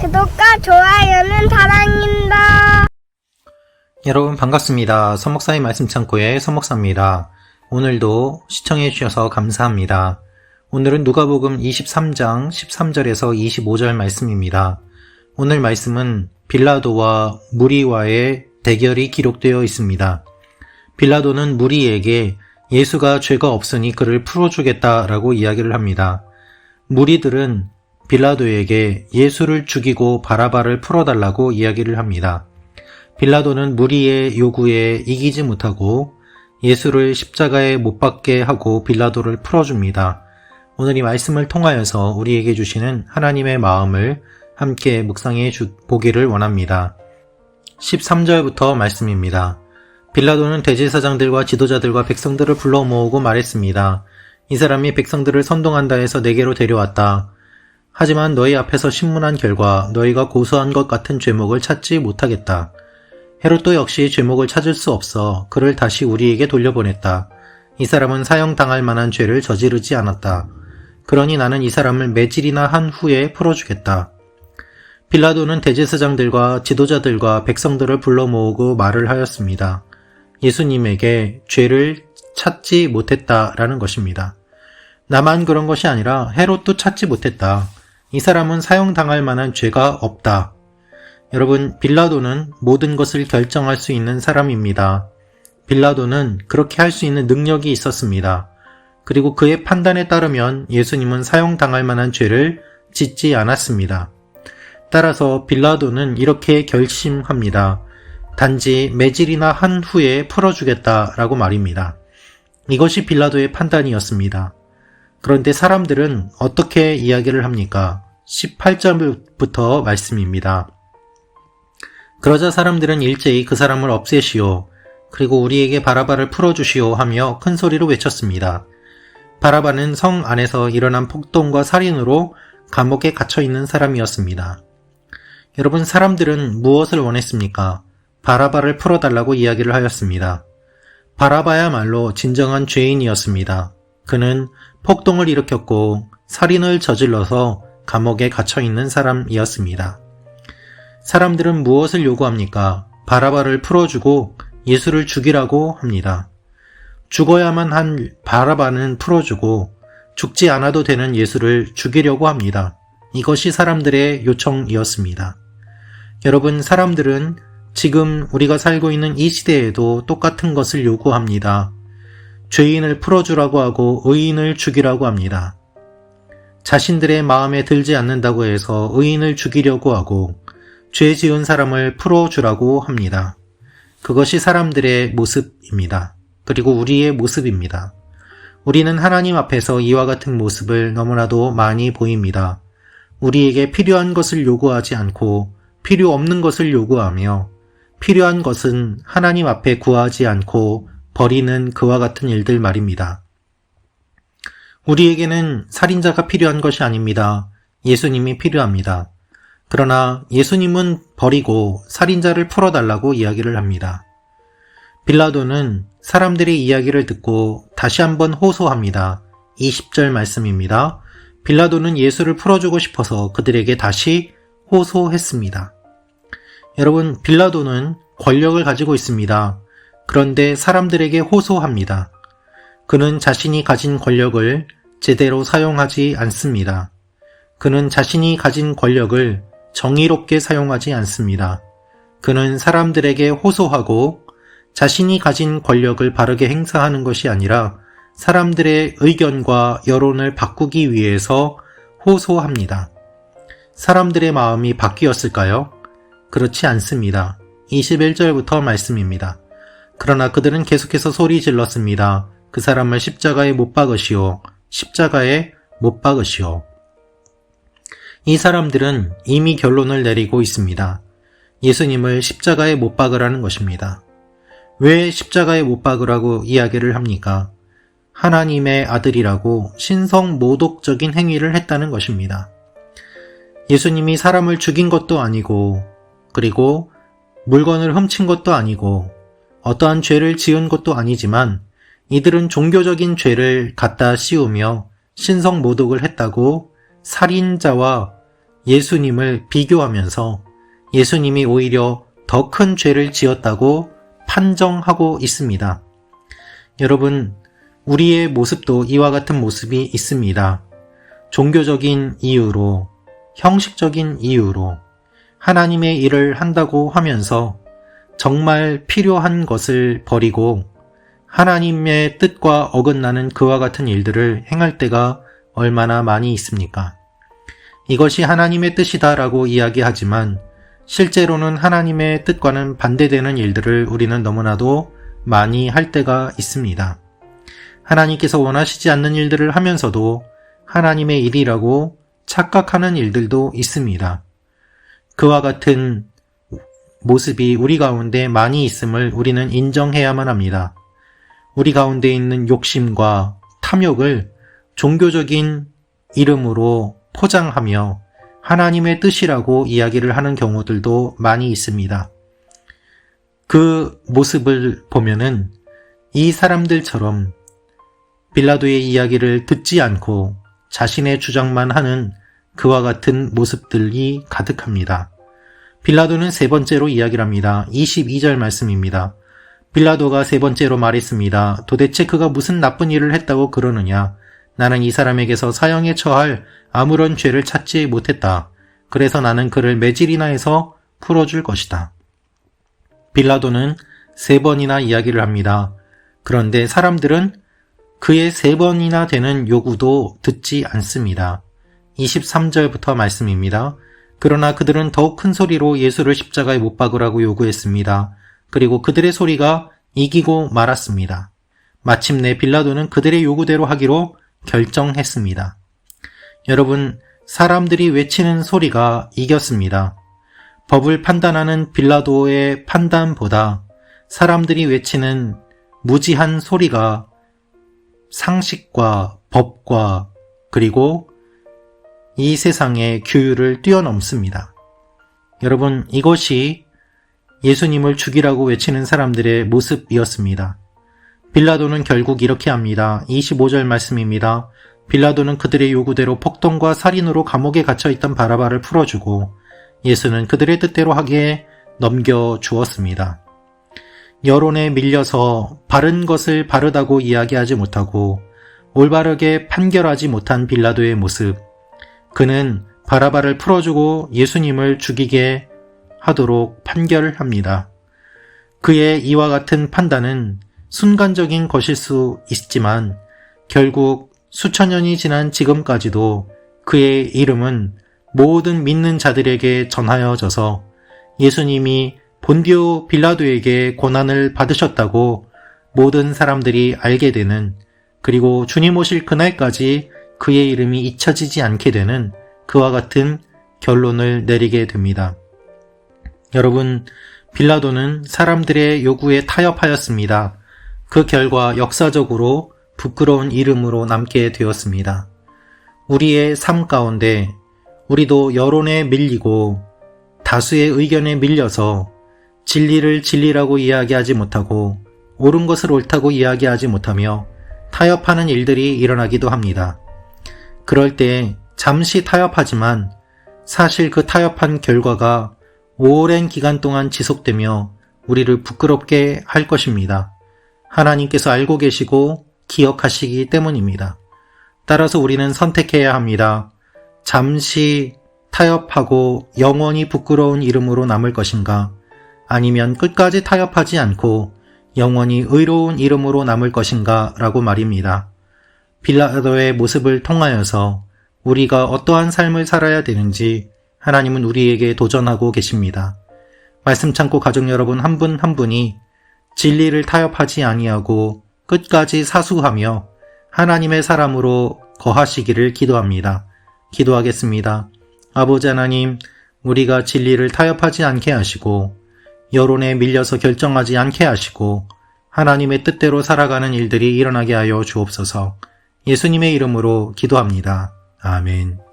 구독과 좋아요는 사랑입니다. 여러분 반갑습니다. 서목사의 말씀 창고의 서목사입니다. 오늘도 시청해 주셔서 감사합니다. 오늘은 누가복음 23장 13절에서 25절 말씀입니다. 오늘 말씀은 빌라도와 무리와의 대결이 기록되어 있습니다. 빌라도는 무리에게 예수가 죄가 없으니 그를 풀어주겠다라고 이야기를 합니다. 무리들은 빌라도에게 예수를 죽이고 바라바를 풀어달라고 이야기를 합니다. 빌라도는 무리의 요구에 이기지 못하고 예수를 십자가에 못 박게 하고 빌라도를 풀어줍니다. 오늘 이 말씀을 통하여서 우리에게 주시는 하나님의 마음을 함께 묵상해 보기를 원합니다. 13절부터 말씀입니다. 빌라도는 대제사장들과 지도자들과 백성들을 불러 모으고 말했습니다. 이 사람이 백성들을 선동한다 해서 내게로 데려왔다. 하지만 너희 앞에서 신문한 결과 너희가 고소한 것 같은 죄목을 찾지 못하겠다. 헤롯도 역시 죄목을 찾을 수 없어 그를 다시 우리에게 돌려보냈다. 이 사람은 사형당할 만한 죄를 저지르지 않았다. 그러니 나는 이 사람을 매질이나 한 후에 풀어주겠다. 빌라도는 대제사장들과 지도자들과 백성들을 불러 모으고 말을 하였습니다. 예수님에게 죄를 찾지 못했다라는 것입니다. 나만 그런 것이 아니라 헤롯도 찾지 못했다. 이 사람은 사형당할 만한 죄가 없다. 여러분, 빌라도는 모든 것을 결정할 수 있는 사람입니다. 빌라도는 그렇게 할 수 있는 능력이 있었습니다. 그리고 그의 판단에 따르면 예수님은 사형당할 만한 죄를 짓지 않았습니다. 따라서 빌라도는 이렇게 결심합니다. 단지 매질이나 한 후에 풀어주겠다라고 말입니다. 이것이 빌라도의 판단이었습니다. 그런데 사람들은 어떻게 이야기를 합니까? 18절부터 말씀입니다. 그러자 사람들은 일제히 그 사람을 없애시오. 그리고 우리에게 바라바를 풀어주시오 하며 큰 소리로 외쳤습니다. 바라바는 성 안에서 일어난 폭동과 살인으로 감옥에 갇혀있는 사람이었습니다. 여러분, 사람들은 무엇을 원했습니까? 바라바를 풀어달라고 이야기를 하였습니다. 바라바야말로 진정한 죄인이었습니다. 그는 폭동을 일으켰고 살인을 저질러서 감옥에 갇혀있는 사람이었습니다. 사람들은 무엇을 요구합니까? 바라바를 풀어주고 예수를 죽이라고 합니다. 죽어야만 한 바라바는 풀어주고 죽지 않아도 되는 예수를 죽이려고 합니다. 이것이 사람들의 요청이었습니다. 여러분, 사람들은 지금 우리가 살고 있는 이 시대에도 똑같은 것을 요구합니다. 죄인을 풀어주라고 하고 의인을 죽이라고 합니다. 자신들의 마음에 들지 않는다고 해서 의인을 죽이려고 하고 죄 지은 사람을 풀어주라고 합니다. 그것이 사람들의 모습입니다. 그리고 우리의 모습입니다. 우리는 하나님 앞에서 이와 같은 모습을 너무나도 많이 보입니다. 우리에게 필요한 것을 요구하지 않고 필요 없는 것을 요구하며 필요한 것은 하나님 앞에 구하지 않고 버리는 그와 같은 일들 말입니다. 우리에게는 살인자가 필요한 것이 아닙니다. 예수님이 필요합니다. 그러나 예수님은 버리고 살인자를 풀어달라고 이야기를 합니다. 빌라도는 사람들의 이야기를 듣고 다시 한번 호소합니다. 20절 말씀입니다. 빌라도는 예수를 풀어주고 싶어서 그들에게 다시 호소했습니다. 여러분, 빌라도는 권력을 가지고 있습니다. 그런데 사람들에게 호소합니다. 그는 자신이 가진 권력을 제대로 사용하지 않습니다. 그는 자신이 가진 권력을 정의롭게 사용하지 않습니다. 그는 사람들에게 호소하고 자신이 가진 권력을 바르게 행사하는 것이 아니라 사람들의 의견과 여론을 바꾸기 위해서 호소합니다. 사람들의 마음이 바뀌었을까요? 그렇지 않습니다. 21절부터 말씀입니다. 그러나 그들은 계속해서 소리 질렀습니다. 그 사람을 십자가에 못 박으시오. 십자가에 못 박으시오. 이 사람들은 이미 결론을 내리고 있습니다. 예수님을 십자가에 못 박으라는 것입니다. 왜 십자가에 못 박으라고 이야기를 합니까? 하나님의 아들이라고 신성 모독적인 행위를 했다는 것입니다. 예수님이 사람을 죽인 것도 아니고 그리고 물건을 훔친 것도 아니고 어떠한 죄를 지은 것도 아니지만 이들은 종교적인 죄를 갖다 씌우며 신성 모독을 했다고 살인자와 예수님을 비교하면서 예수님이 오히려 더 큰 죄를 지었다고 판정하고 있습니다. 여러분, 우리의 모습도 이와 같은 모습이 있습니다. 종교적인 이유로, 형식적인 이유로 하나님의 일을 한다고 하면서 정말 필요한 것을 버리고 하나님의 뜻과 어긋나는 그와 같은 일들을 행할 때가 얼마나 많이 있습니까? 이것이 하나님의 뜻이다라고 이야기하지만 실제로는 하나님의 뜻과는 반대되는 일들을 우리는 너무나도 많이 할 때가 있습니다. 하나님께서 원하시지 않는 일들을 하면서도 하나님의 일이라고 착각하는 일들도 있습니다. 그와 같은 모습이 우리 가운데 많이 있음을 우리는 인정해야만 합니다. 우리 가운데 있는 욕심과 탐욕을 종교적인 이름으로 포장하며 하나님의 뜻이라고 이야기를 하는 경우들도 많이 있습니다. 그 모습을 보면은 이 사람들처럼 빌라도의 이야기를 듣지 않고 자신의 주장만 하는 그와 같은 모습들이 가득합니다. 빌라도는 세 번째로 이야기를 합니다. 22절 말씀입니다. 빌라도가 세 번째로 말했습니다. 도대체 그가 무슨 나쁜 일을 했다고 그러느냐? 나는 이 사람에게서 사형에 처할 아무런 죄를 찾지 못했다. 그래서 나는 그를 매질이나 해서 풀어줄 것이다. 빌라도는 세 번이나 이야기를 합니다. 그런데 사람들은 그의 세 번이나 되는 요구도 듣지 않습니다. 23절부터 말씀입니다. 그러나 그들은 더욱 큰 소리로 예수를 십자가에 못 박으라고 요구했습니다. 그리고 그들의 소리가 이기고 말았습니다. 마침내 빌라도는 그들의 요구대로 하기로 결정했습니다. 여러분, 사람들이 외치는 소리가 이겼습니다. 법을 판단하는 빌라도의 판단보다 사람들이 외치는 무지한 소리가 상식과 법과 그리고 이 세상의 규율을 뛰어넘습니다. 여러분, 이것이 예수님을 죽이라고 외치는 사람들의 모습이었습니다. 빌라도는 결국 이렇게 합니다. 25절 말씀입니다. 빌라도는 그들의 요구대로 폭동과 살인으로 감옥에 갇혀있던 바라바를 풀어주고 예수는 그들의 뜻대로 하기에 넘겨주었습니다. 여론에 밀려서 바른 것을 바르다고 이야기하지 못하고 올바르게 판결하지 못한 빌라도의 모습, 그는 바라바를 풀어주고 예수님을 죽이게 하도록 판결을 합니다. 그의 이와 같은 판단은 순간적인 것일 수 있지만 결국 수천 년이 지난 지금까지도 그의 이름은 모든 믿는 자들에게 전하여져서 예수님이 본디오 빌라도에게 고난을 받으셨다고 모든 사람들이 알게 되는, 그리고 주님 오실 그날까지 그의 이름이 잊혀지지 않게 되는 그와 같은 결론을 내리게 됩니다. 여러분, 빌라도는 사람들의 요구에 타협하였습니다. 그 결과 역사적으로 부끄러운 이름으로 남게 되었습니다. 우리의 삶 가운데 우리도 여론에 밀리고 다수의 의견에 밀려서 진리를 진리라고 이야기하지 못하고 옳은 것을 옳다고 이야기하지 못하며 타협하는 일들이 일어나기도 합니다. 그럴 때 잠시 타협하지만 사실 그 타협한 결과가 오랜 기간 동안 지속되며 우리를 부끄럽게 할 것입니다. 하나님께서 알고 계시고 기억하시기 때문입니다. 따라서 우리는 선택해야 합니다. 잠시 타협하고 영원히 부끄러운 이름으로 남을 것인가? 아니면 끝까지 타협하지 않고 영원히 의로운 이름으로 남을 것인가? 라고 말입니다. 빌라도의 모습을 통하여서 우리가 어떠한 삶을 살아야 되는지 하나님은 우리에게 도전하고 계십니다. 말씀 참고 가족 여러분 한 분 한 분이 진리를 타협하지 아니하고 끝까지 사수하며 하나님의 사람으로 거하시기를 기도합니다. 기도하겠습니다. 아버지 하나님, 우리가 진리를 타협하지 않게 하시고 여론에 밀려서 결정하지 않게 하시고 하나님의 뜻대로 살아가는 일들이 일어나게 하여 주옵소서. 예수님의 이름으로 기도합니다. 아멘.